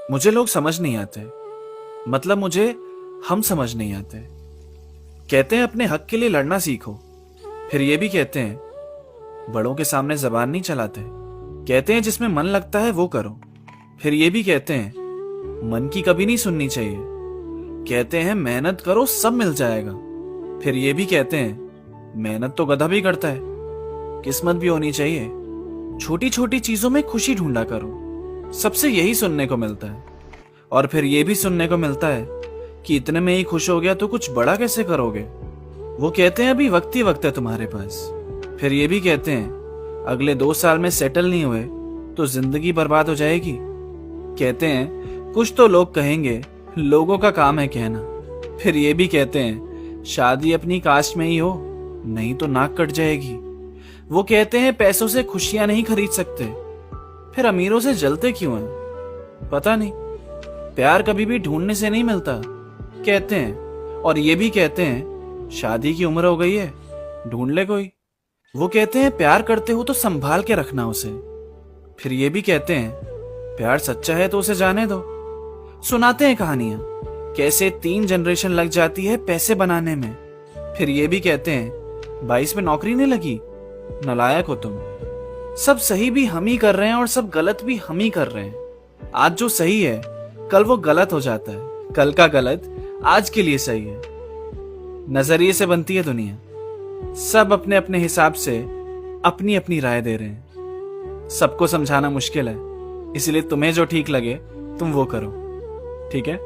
मुझे लोग समझ नहीं आते, मतलब मुझे हम समझ नहीं आते। कहते हैं अपने हक के लिए लड़ना सीखो, फिर ये भी कहते हैं बड़ों के सामने जबान नहीं चलाते। कहते हैं जिसमें मन लगता है वो करो, फिर ये भी कहते हैं मन की कभी नहीं सुननी चाहिए। कहते हैं मेहनत करो सब मिल जाएगा, फिर ये भी कहते हैं मेहनत तो गधा भी करता है, किस्मत भी होनी चाहिए। छोटी छोटी चीजों में खुशी ढूंढा करो, सबसे यही सुनने को मिलता है। और फिर ये भी सुनने को मिलता है कि इतने में ही खुश हो गया तो कुछ बड़ा कैसे करोगे। वो कहते हैं अभी वक्त ही वक्त है तुम्हारे पास, फिर ये भी कहते हैं अगले 2 साल में सेटल नहीं हुए तो जिंदगी बर्बाद हो जाएगी। कहते हैं कुछ तो लोग कहेंगे, लोगों का काम है कहना। फिर ये भी कहते हैं शादी अपनी कास्ट में ही हो, नहीं तो नाक कट जाएगी। वो कहते हैं पैसों से खुशियां नहीं खरीद सकते, फिर अमीरों से जलते क्यों हैं पता नहीं। प्यार कभी भी ढूंढने से नहीं मिलता कहते हैं। और ये भी कहते हैं शादी की उम्र हो गई है, ढूंढ ले कोई। वो कहते हैं प्यार करते हो तो संभाल के रखना उसे। फिर ये भी कहते हैं प्यार सच्चा है तो उसे जाने दो। सुनाते हैं कहानियां कैसे 3 जनरेशन लग जाती है पैसे बनाने में। फिर ये भी कहते हैं 22 में नौकरी नहीं लगी, नालायक हो तुम। सब सही भी हम ही कर रहे हैं और सब गलत भी हम ही कर रहे हैं। आज जो सही है कल वो गलत हो जाता है, कल का गलत आज के लिए सही है। नजरिए से बनती है दुनिया, सब अपने अपने हिसाब से अपनी अपनी राय दे रहे हैं। सबको समझाना मुश्किल है, इसलिए तुम्हें जो ठीक लगे तुम वो करो, ठीक है।